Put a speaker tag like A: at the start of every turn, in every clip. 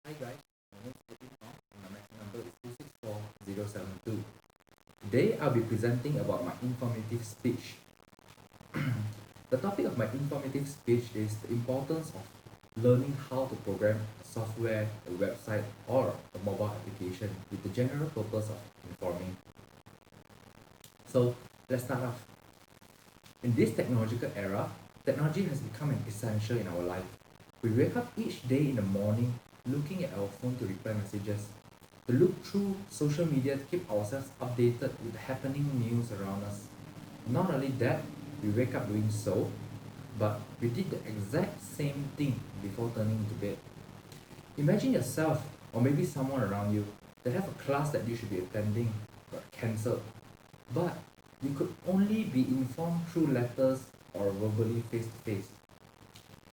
A: Hi guys, my name is Edwin and my message number is 264072. Today I'll be presenting about my informative speech. The topic of my informative speech is the importance of learning how to program a software, a website, or a mobile application with the general purpose of informing. So let's start off. In this technological era, technology has become an essential in our life. We wake up each day in the morning looking at our phone to reply messages, to look through social media to keep ourselves updated with happening news around us. Not only that, we wake up doing so, but we did the exact same thing before turning into bed. Imagine yourself, or maybe someone around you, that have a class that you should be attending but cancelled. But you could only be informed through letters or verbally face to face.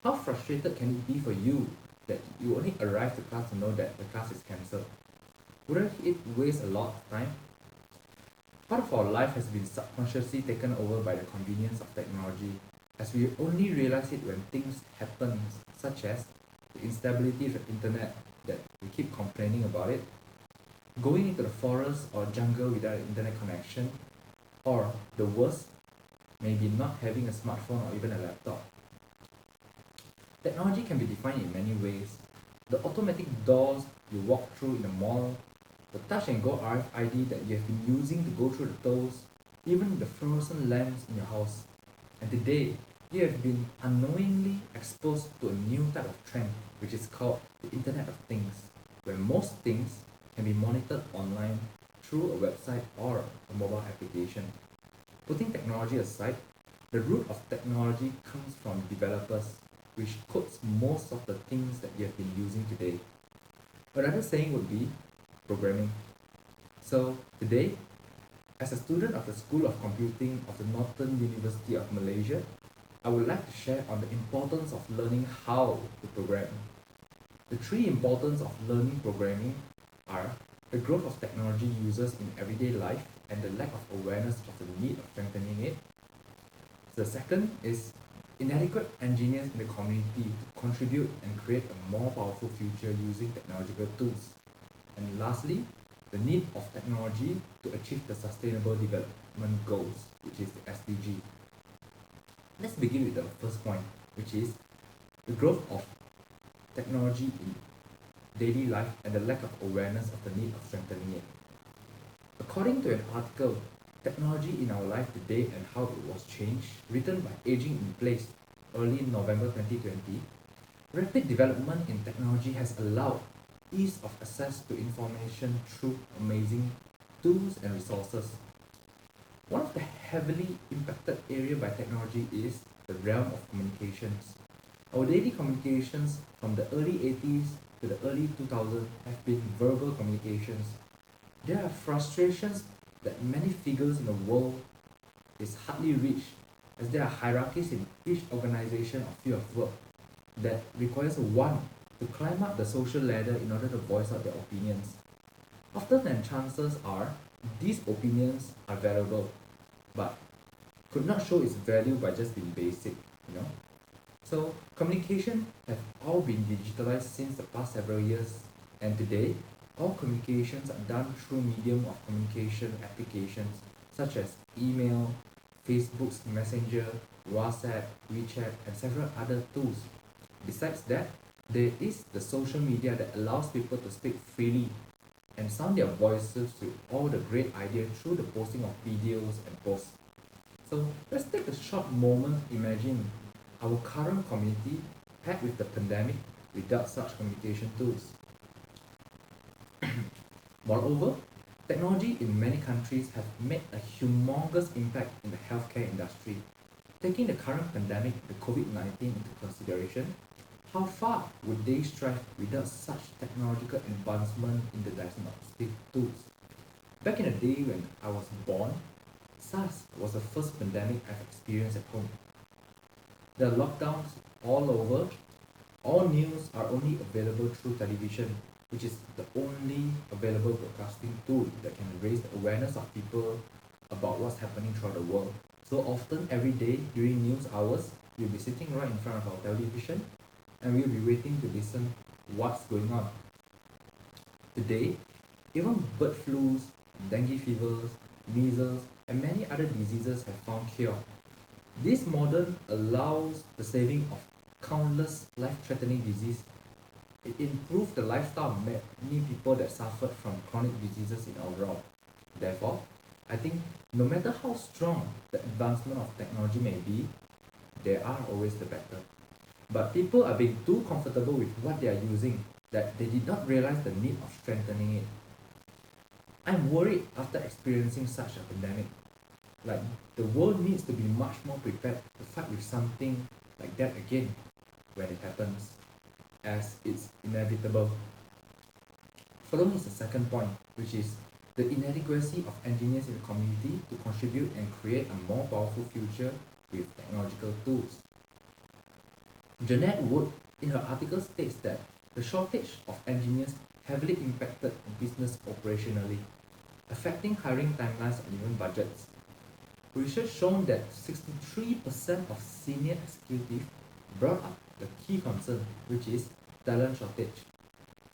A: How frustrated can it be for you that you only arrive to class to know that the class is cancelled? Wouldn't it waste a lot of time? Part of our life has been subconsciously taken over by the convenience of technology, as we only realize it when things happen, such as the instability of the internet that we keep complaining about it, going into the forest or jungle without an internet connection, or the worst, maybe not having a smartphone or even a laptop. Technology can be defined in many ways. The automatic doors you walk through in the mall, the touch and go RFID that you have been using to go through the tolls, even the fluorescent lamps in your house. And today, you have been unknowingly exposed to a new type of trend, which is called the Internet of Things, where most things can be monitored online through a website or a mobile application. Putting technology aside, the root of technology comes from developers, which codes most of the things that you have been using today. Another saying would be programming. So today, as a student of the School of Computing of the Northern University of Malaysia, I would like to share on the importance of learning how to program. The three importance of learning programming are the growth of technology users in everyday life and the lack of awareness of the need of strengthening it. The second is inadequate engineers in the community to contribute and create a more powerful future using technological tools. And lastly, the need of technology to achieve the Sustainable Development Goals, which is the SDG. Let's begin with the first point, which is the growth of technology in daily life and the lack of awareness of the need of strengthening it. According to an article, Technology in Our Life Today and How It Was Changed, written by Aging in Place, early November 2020, rapid development in technology has allowed ease of access to information through amazing tools and resources. One of the heavily impacted area by technology is the realm of communications. Our daily communications from the early 80s to the early 2000s have been verbal communications. There are frustrations that many figures in the world is hardly reached, as there are hierarchies in each organization or field of work that requires one to climb up the social ladder in order to voice out their opinions. Often and chances are these opinions are valuable, but could not show its value by just being basic, you know. So communication have all been digitalized since the past several years, and today all communications are done through medium of communication applications such as email, Facebook's Messenger, WhatsApp, WeChat, and several other tools. Besides that, there is the social media that allows people to speak freely and sound their voices with all the great ideas through the posting of videos and posts. So let's take a short moment to imagine our current community paired with the pandemic without such communication tools. Moreover, technology in many countries have made a humongous impact in the healthcare industry. Taking the current pandemic, the COVID-19, into consideration, how far would they strive without such technological advancement in the diagnostic tools? Back in the day when I was born, SARS was the first pandemic I've experienced at home. There are lockdowns all over. All news are only available through television, which is the only available broadcasting tool that can raise the awareness of people about what's happening throughout the world. So often, every day during news hours, we'll be sitting right in front of our television and we'll be waiting to listen what's going on. Today, even bird flus, dengue fevers, measles, and many other diseases have found cure. This modern allows the saving of countless life-threatening disease. It improved the lifestyle of many people that suffered from chronic diseases in our world. Therefore, I think no matter how strong the advancement of technology may be, there are always the better. But people are being too comfortable with what they are using that they did not realize the need of strengthening it. I'm worried after experiencing such a pandemic. Like, the world needs to be much more prepared to fight with something like that again when it happens, as it's inevitable. Following is the second point, which is the inadequacy of engineers in the community to contribute and create a more powerful future with technological tools. Jeanette Wood, in her article, states that the shortage of engineers heavily impacted business operationally, affecting hiring timelines and even budgets. Research shown that 63% of senior executives brought up the key concern, which is talent shortage.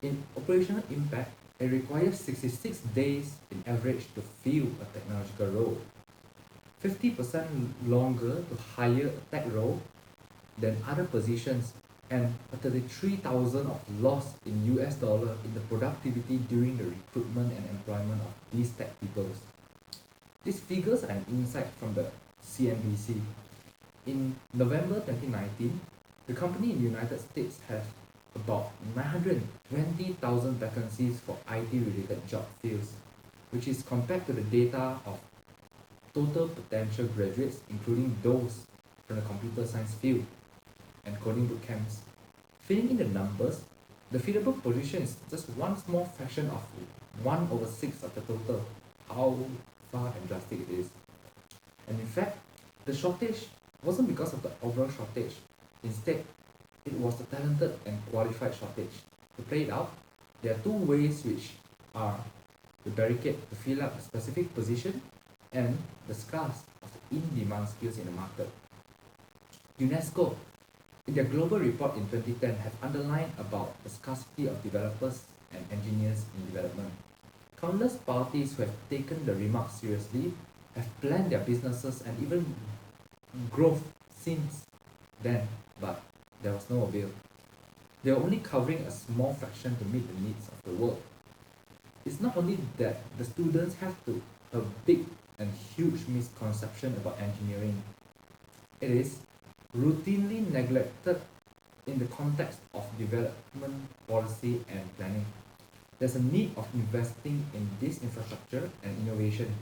A: In operational impact, it requires 66 days in average to fill a technological role, 50% longer to hire a tech role than other positions, and a 33,000 of loss in US dollar in the productivity during the recruitment and employment of these tech peoples. These figures are an insight from the CNBC. In November 2019, the company in the United States has about 920,000 vacancies for IT-related job fields, which is compared to the data of total potential graduates, including those from the computer science field and coding boot camps. Filling in the numbers, the fillable position is just one small fraction of 1/6 of the total. How far and drastic it is. And in fact, the shortage wasn't because of the overall shortage. Instead, it was the talented and qualified shortage. To play it out, there are two ways, which are the barricade to fill up a specific position and the scarce of the in-demand skills in the market. UNESCO, in their global report in 2010, have underlined about the scarcity of developers and engineers in development. Countless parties who have taken the remarks seriously have planned their businesses and even growth since then, but there was no avail. They are only covering a small fraction to meet the needs of the world. It's not only that the students have a big and huge misconception about engineering. It is routinely neglected in the context of development policy and planning. There's a need of investing in this infrastructure and innovation,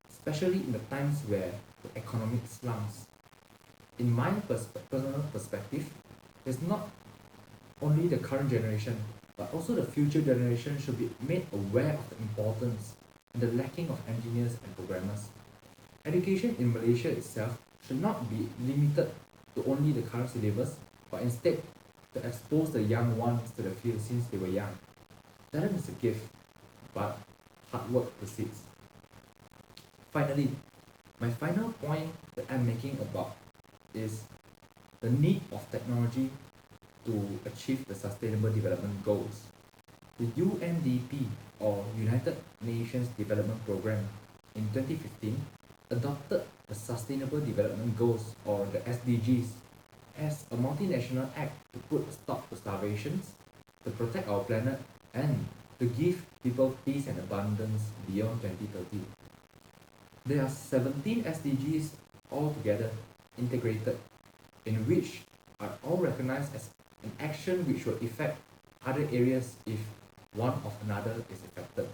A: especially in the times where the economic slumps. In my personal perspective, it's not only the current generation, but also the future generation should be made aware of the importance and the lacking of engineers and programmers. Education in Malaysia itself should not be limited to only the current syllabus, but instead to expose the young ones to the field since they were young. Talent is a gift, but hard work precedes. Finally, my final point that I'm making about is the need of technology to achieve the Sustainable Development Goals. The UNDP, or United Nations Development Programme, in 2015 adopted the Sustainable Development Goals, or the SDGs, as a multinational act to put a stop to starvations, to protect our planet, and to give people peace and abundance beyond 2030. There are 17 SDGs altogether integrated, in which are all recognized as an action which will affect other areas if one of another is affected.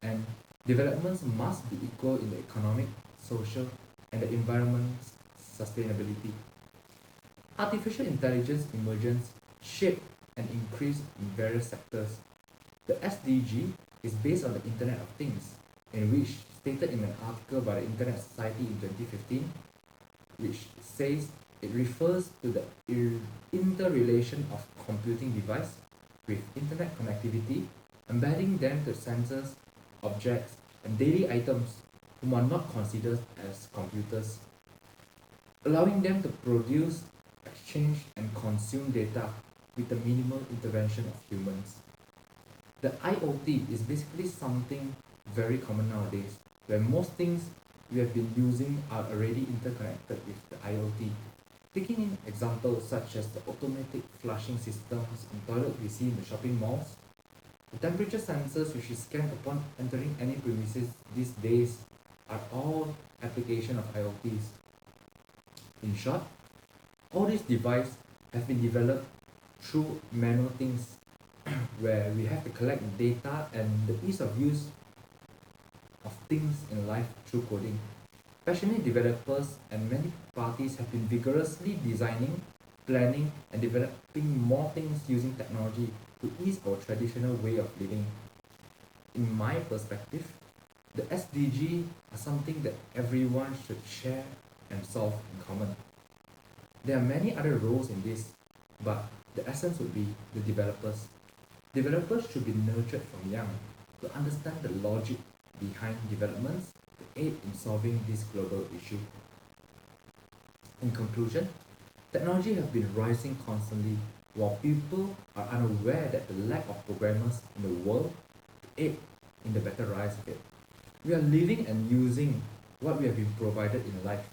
A: And developments must be equal in the economic, social, and the environment's sustainability. Artificial intelligence emergence shaped and increased in various sectors. The SDG is based on the Internet of Things, in which stated in an article by the Internet Society in 2015, which says it refers to the interrelation of computing device with internet connectivity, embedding them to sensors, objects, and daily items whom are not considered as computers, allowing them to produce, exchange, and consume data with the minimal intervention of humans. The IoT is basically something very common nowadays, where most things we have been using are already interconnected with the IoT. Taking in examples such as the automatic flushing systems in toilets we see in the shopping malls, the temperature sensors which is scanned upon entering any premises these days are all application of IoTs. In short, all these devices have been developed through manual things where we have to collect data and the ease of use of things in life through coding. Passionate developers and many parties have been vigorously designing, planning, and developing more things using technology to ease our traditional way of living. In my perspective, the SDG are something that everyone should share and solve in common. There are many other roles in this, but the essence would be the developers. Developers should be nurtured from young to understand the logic behind developments to aid in solving this global issue. In conclusion, technology has been rising constantly while people are unaware that the lack of programmers in the world to aid in the better rise of it. We are living and using what we have been provided in life,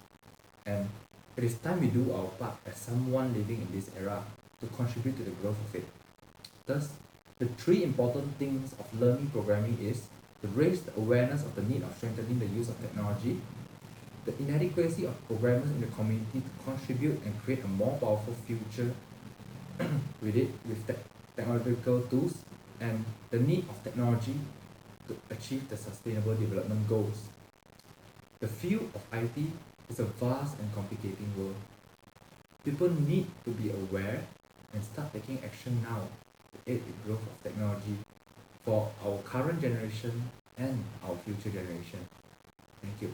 A: and it is time we do our part as someone living in this era to contribute to the growth of it. Thus, the three important things of learning programming is to raise the awareness of the need of strengthening the use of technology, the inadequacy of programmers in the community to contribute and create a more powerful future with it with technological tools, and the need of technology to achieve the sustainable development goals. The field of IT is a vast and complicating world. People need to be aware and start taking action now to aid the growth of technology for our current generation and our future generation. Thank you.